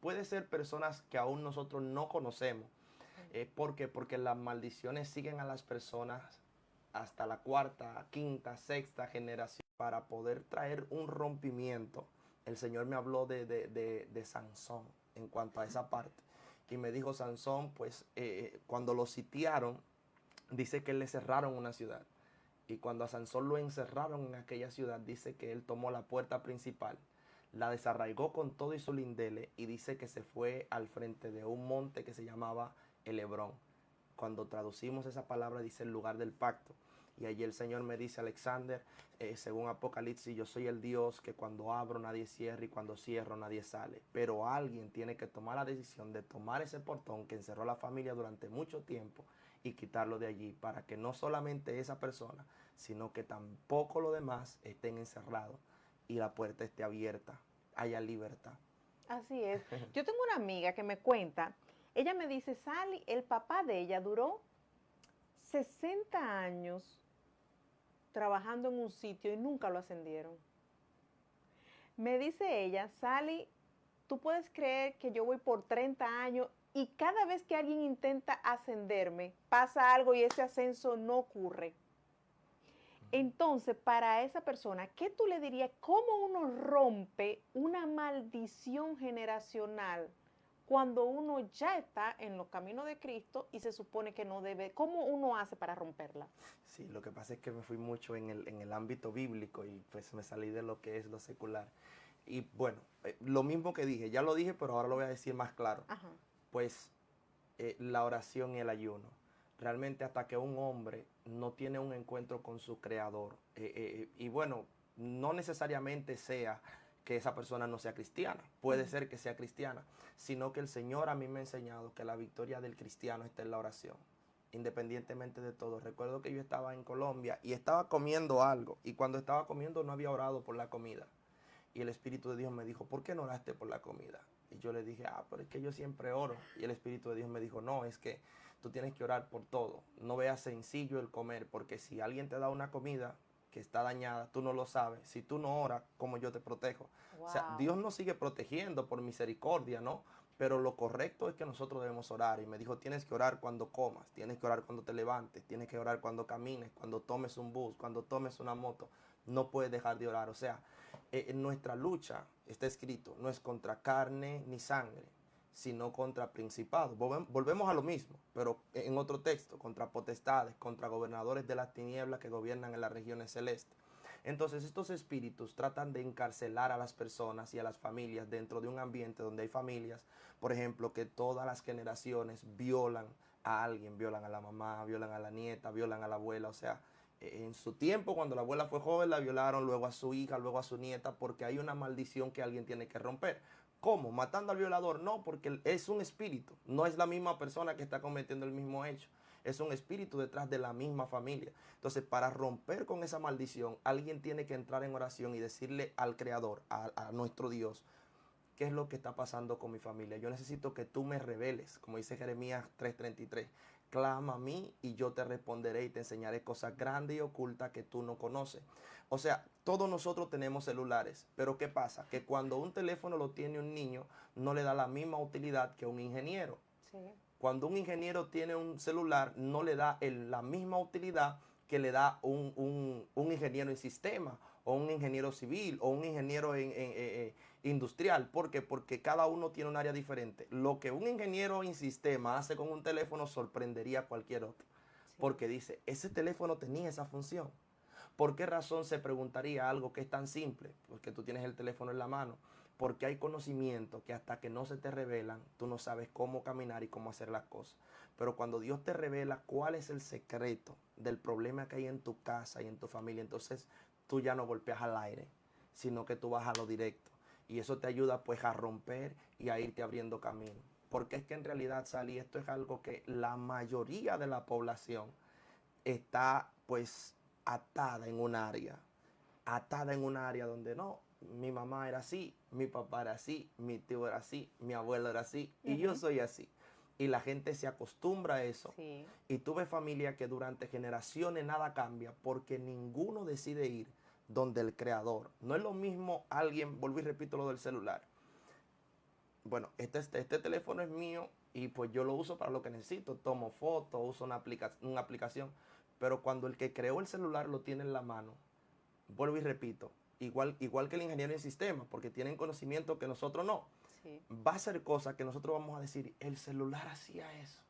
puede ser personas que aún nosotros no conocemos. ¿Por qué? Porque las maldiciones siguen a las personas hasta la cuarta, quinta, sexta generación para poder traer un rompimiento. El Señor me habló de Sansón en cuanto a esa parte. Y me dijo Sansón, pues cuando lo sitiaron, dice que le cerraron una ciudad. Y cuando a Sansón lo encerraron en aquella ciudad, dice que él tomó la puerta principal, la desarraigó con todo y su lindele y dice que se fue al frente de un monte que se llamaba el Hebrón. Cuando traducimos esa palabra dice el lugar del pacto. Y allí el Señor me dice, Alexander, según Apocalipsis, yo soy el Dios que cuando abro nadie cierra y cuando cierro nadie sale. Pero alguien tiene que tomar la decisión de tomar ese portón que encerró a la familia durante mucho tiempo y quitarlo de allí para que no solamente esa persona, sino que tampoco los demás estén encerrados y la puerta esté abierta, haya libertad. Así es. Yo tengo una amiga que me cuenta, ella me dice, Sally, el papá de ella duró 60 años trabajando en un sitio y nunca lo ascendieron. Me dice ella, Sally, tú puedes creer que yo voy por 30 años y cada vez que alguien intenta ascenderme, pasa algo y ese ascenso no ocurre. Entonces, para esa persona, ¿qué tú le dirías? ¿Cómo uno rompe una maldición generacional cuando uno ya está en los caminos de Cristo y se supone que no debe? ¿Cómo uno hace para romperla? Sí, lo que pasa es que me fui mucho en el ámbito bíblico y pues me salí de lo que es lo secular. Y bueno, lo mismo que dije, ya lo dije, pero ahora lo voy a decir más claro. Ajá. Pues la oración y el ayuno. Realmente hasta que un hombre no tiene un encuentro con su creador, y bueno, no necesariamente sea que esa persona no sea cristiana, puede ser que sea cristiana, sino que el Señor a mí me ha enseñado que la victoria del cristiano está en la oración, independientemente de todo. Recuerdo que yo estaba en Colombia y estaba comiendo algo, y cuando estaba comiendo no había orado por la comida. Y el Espíritu de Dios me dijo, ¿por qué no oraste por la comida? Y yo le dije, pero es que yo siempre oro. Y el Espíritu de Dios me dijo, no, es que tú tienes que orar por todo. No veas sencillo el comer, porque si alguien te da una comida que está dañada, tú no lo sabes. Si tú no oras, ¿cómo yo te protejo? O sea, Wow. Dios nos sigue protegiendo por misericordia, ¿no? Pero lo correcto es que nosotros debemos orar. Y me dijo, tienes que orar cuando comas, tienes que orar cuando te levantes, tienes que orar cuando camines, cuando tomes un bus, cuando tomes una moto. No puedes dejar de orar. O sea, nuestra lucha, está escrito, no es contra carne ni sangre, sino contra principados. Volvemos a lo mismo, pero en otro texto, contra potestades, contra gobernadores de las tinieblas que gobiernan en las regiones celestes. Entonces estos espíritus tratan de encarcelar a las personas y a las familias dentro de un ambiente donde hay familias, por ejemplo, que todas las generaciones violan a alguien, violan a la mamá, violan a la nieta, violan a la abuela, o sea, en su tiempo, cuando la abuela fue joven, la violaron, luego a su hija, luego a su nieta, porque hay una maldición que alguien tiene que romper. ¿Cómo? ¿Matando al violador? No, porque es un espíritu, no es la misma persona que está cometiendo el mismo hecho. Es un espíritu detrás de la misma familia. Entonces, para romper con esa maldición, alguien tiene que entrar en oración y decirle al Creador, a nuestro Dios, qué es lo que está pasando con mi familia. Yo necesito que tú me reveles, como dice Jeremías 3:33. Clama a mí y yo te responderé y te enseñaré cosas grandes y ocultas que tú no conoces. O sea, todos nosotros tenemos celulares, pero ¿qué pasa? Que cuando un teléfono lo tiene un niño, no le da la misma utilidad que un ingeniero. Sí. Cuando un ingeniero tiene un celular, no le da la misma utilidad que le da un ingeniero en sistema, o un ingeniero civil, o un ingeniero industrial. ¿Por qué? Porque cada uno tiene un área diferente. Lo que un ingeniero en sistema hace con un teléfono sorprendería a cualquier otro. Sí. Porque dice, ese teléfono tenía esa función. ¿Por qué razón se preguntaría algo que es tan simple? Porque tú tienes el teléfono en la mano. Porque hay conocimientos que hasta que no se te revelan, tú no sabes cómo caminar y cómo hacer las cosas. Pero cuando Dios te revela cuál es el secreto del problema que hay en tu casa y en tu familia, entonces tú ya no golpeas al aire, sino que tú vas a lo directo. Y eso te ayuda pues a romper y a irte abriendo camino. Porque es que en realidad, Sally, esto es algo que la mayoría de la población está pues atada en un área donde no, mi mamá era así, mi papá era así, mi tío era así, mi abuelo era así y yo Ujú. soy así. Y la gente se acostumbra a eso. Sí. Y tuve familia que durante generaciones nada cambia porque ninguno decide ir donde el creador. No es lo mismo alguien, vuelvo y repito lo del celular. bueno, este teléfono es mío y pues yo lo uso para lo que necesito. Tomo fotos, uso una aplicación. Pero cuando el que creó el celular lo tiene en la mano, vuelvo y repito, igual que el ingeniero en sistemas, porque tienen conocimiento que nosotros no, Sí. va a ser cosas que nosotros vamos a decir, el celular hacía eso.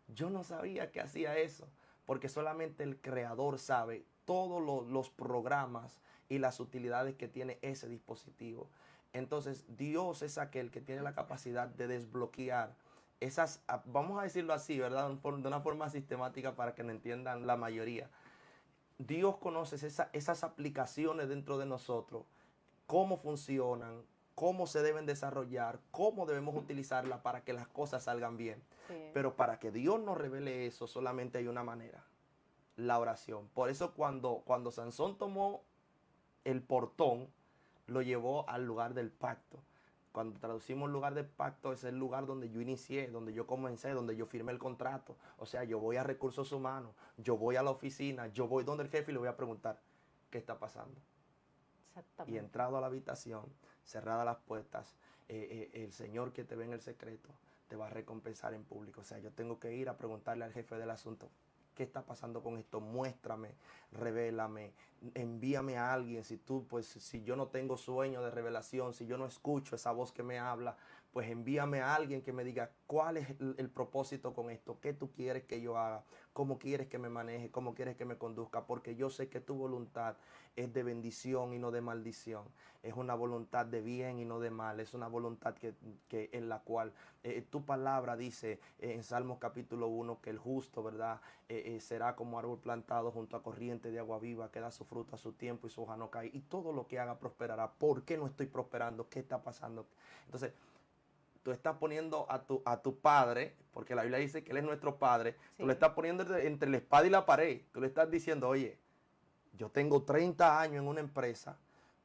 Yo no sabía que hacía eso, porque solamente el creador sabe todos los programas y las utilidades que tiene ese dispositivo. Entonces, Dios es aquel que tiene la capacidad de desbloquear esas, vamos a decirlo así, ¿verdad? De una forma sistemática para que lo entiendan la mayoría. Dios conoce esas aplicaciones dentro de nosotros, cómo funcionan, cómo se deben desarrollar, cómo debemos utilizarlas para que las cosas salgan bien. Sí. Pero para que Dios nos revele eso, solamente hay una manera, la oración. Por eso cuando Sansón tomó el portón, lo llevó al lugar del pacto. Cuando traducimos lugar del pacto, es el lugar donde yo inicié, donde yo comencé, donde yo firmé el contrato. O sea, yo voy a recursos humanos, yo voy a la oficina, yo voy donde el jefe y le voy a preguntar, ¿qué está pasando? Y Exactamente. entrado a la habitación, cerradas las puertas, el Señor que te ve en el secreto te va a recompensar en público. O sea, yo tengo que ir a preguntarle al jefe del asunto, ¿qué está pasando con esto? Muéstrame, revélame, envíame a alguien. Si yo no tengo sueño de revelación, si yo no escucho esa voz que me habla, pues envíame a alguien que me diga cuál es el propósito con esto, qué tú quieres que yo haga, cómo quieres que me maneje, cómo quieres que me conduzca, porque yo sé que tu voluntad es de bendición y no de maldición. Es una voluntad de bien y no de mal. Es una voluntad que en la cual tu palabra dice en Salmos capítulo 1 que el justo, ¿verdad? Será como árbol plantado junto a corriente de agua viva, que da su fruto a su tiempo y su hoja no cae. Y todo lo que haga prosperará. ¿Por qué no estoy prosperando? ¿Qué está pasando? Entonces, tú estás poniendo a tu padre, porque la Biblia dice que él es nuestro padre, Sí. tú le estás poniendo entre la espada y la pared. Tú le estás diciendo, oye, yo tengo 30 años en una empresa,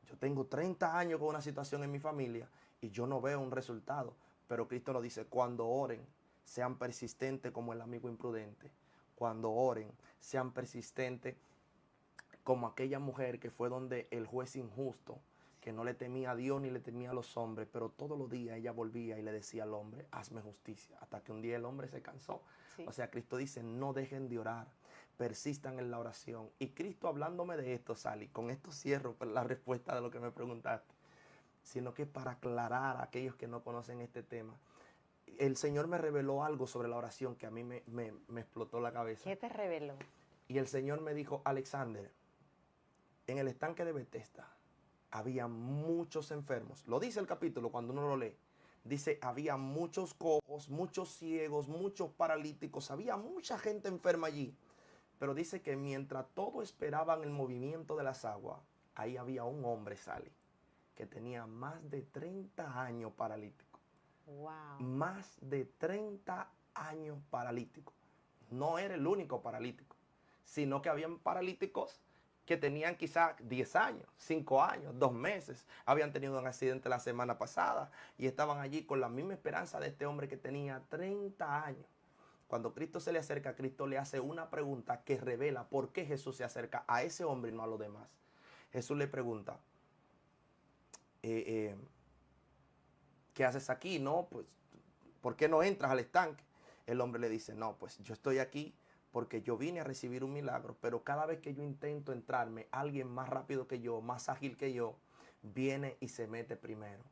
yo tengo 30 años con una situación en mi familia y yo no veo un resultado. Pero Cristo nos dice, cuando oren, sean persistentes como el amigo imprudente. Cuando oren, sean persistentes como aquella mujer que fue donde el juez injusto, que no le temía a Dios ni le temía a los hombres, pero todos los días ella volvía y le decía al hombre, hazme justicia, hasta que un día el hombre se cansó. Sí. O sea, Cristo dice, no dejen de orar, persistan en la oración. Y Cristo hablándome de esto, Sally, con esto cierro la respuesta de lo que me preguntaste, sino que para aclarar a aquellos que no conocen este tema, el Señor me reveló algo sobre la oración que a mí me explotó la cabeza. ¿Qué te reveló? Y el Señor me dijo, Alexander, en el estanque de Bethesda había muchos enfermos. Lo dice el capítulo cuando uno lo lee. Dice, había muchos cojos, muchos ciegos, muchos paralíticos, había mucha gente enferma allí. Pero dice que mientras todos esperaban el movimiento de las aguas, ahí había un hombre, Sally, que tenía más de 30 años paralítico. Wow. Más de 30 años paralítico. No era el único paralítico, sino que habían paralíticos que tenían quizás 10 años, 5 años, 2 meses, habían tenido un accidente la semana pasada y estaban allí con la misma esperanza de este hombre que tenía 30 años. Cuando Cristo se le acerca, Cristo le hace una pregunta que revela por qué Jesús se acerca a ese hombre y no a los demás. Jesús le pregunta, ¿qué haces aquí? No, pues, ¿por qué no entras al estanque? El hombre le dice, no, pues yo estoy aquí porque yo vine a recibir un milagro, pero cada vez que yo intento entrarme, alguien más rápido que yo, más ágil que yo, viene y se mete primero.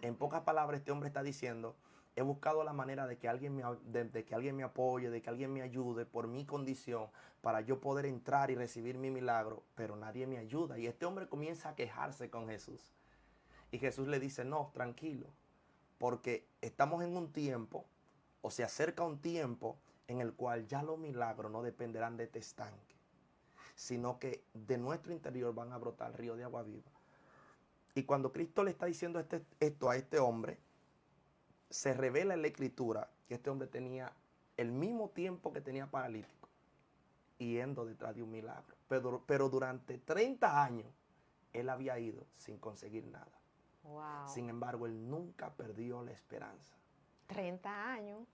En pocas palabras, este hombre está diciendo, he buscado la manera de que alguien de que alguien me apoye, de que alguien me ayude por mi condición, para yo poder entrar y recibir mi milagro, pero nadie me ayuda. Y este hombre comienza a quejarse con Jesús. Y Jesús le dice, no, tranquilo, porque estamos en un tiempo, o se acerca un tiempo, en el cual ya los milagros no dependerán de este estanque, sino que de nuestro interior van a brotar ríos de agua viva. Y cuando Cristo le está diciendo esto a este hombre, se revela en la Escritura que este hombre tenía el mismo tiempo que tenía paralítico, yendo detrás de un milagro. Pero durante 30 años, él había ido sin conseguir nada. Wow. Sin embargo, él nunca perdió la esperanza. 30 años.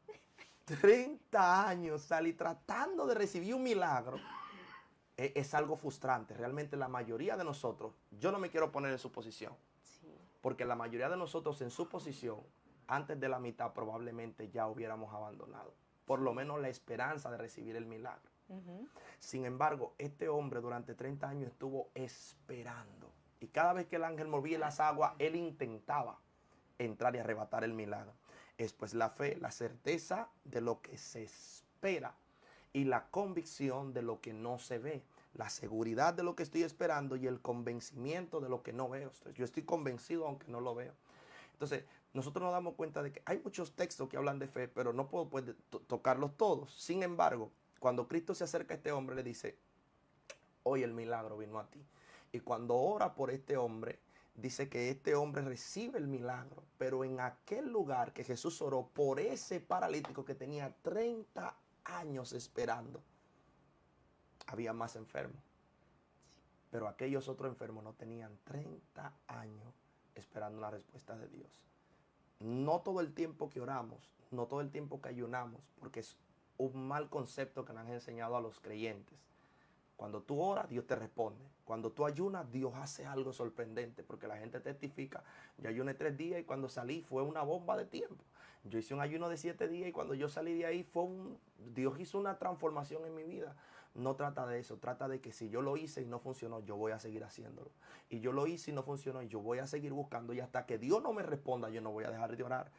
30 años, Sally, tratando de recibir un milagro, es algo frustrante. Realmente la mayoría de nosotros, yo no me quiero poner en su posición, Sí. porque la mayoría de nosotros en su posición antes de la mitad probablemente ya hubiéramos abandonado. Por lo menos la esperanza de recibir el milagro. Sin embargo, este hombre durante 30 años estuvo esperando. Y cada vez que el ángel movía las aguas, él intentaba entrar y arrebatar el milagro. Es pues la fe, la certeza de lo que se espera y la convicción de lo que no se ve. La seguridad de lo que estoy esperando y el convencimiento de lo que no veo. Entonces, yo estoy convencido aunque no lo veo. Entonces, nosotros nos damos cuenta de que hay muchos textos que hablan de fe, pero no puedo pues, tocarlos todos. Sin embargo, cuando Cristo se acerca a este hombre, le dice, hoy el milagro vino a ti. Y cuando ora por este hombre, dice que este hombre recibe el milagro, pero en aquel lugar que Jesús oró por ese paralítico que tenía 30 años esperando, había más enfermos. Pero aquellos otros enfermos no tenían 30 años esperando una respuesta de Dios. No todo el tiempo que oramos, no todo el tiempo que ayunamos, porque es un mal concepto que nos han enseñado a los creyentes. Cuando tú oras, Dios te responde. Cuando tú ayunas, Dios hace algo sorprendente, porque la gente testifica. Yo ayuné 3 días y cuando salí fue una bomba de tiempo. Yo hice un ayuno de 7 días y cuando yo salí de ahí Dios hizo una transformación en mi vida. No trata de eso, trata de que si yo lo hice y no funcionó, yo voy a seguir haciéndolo. Y yo lo hice y no funcionó y yo voy a seguir buscando y hasta que Dios no me responda, yo no voy a dejar de orar.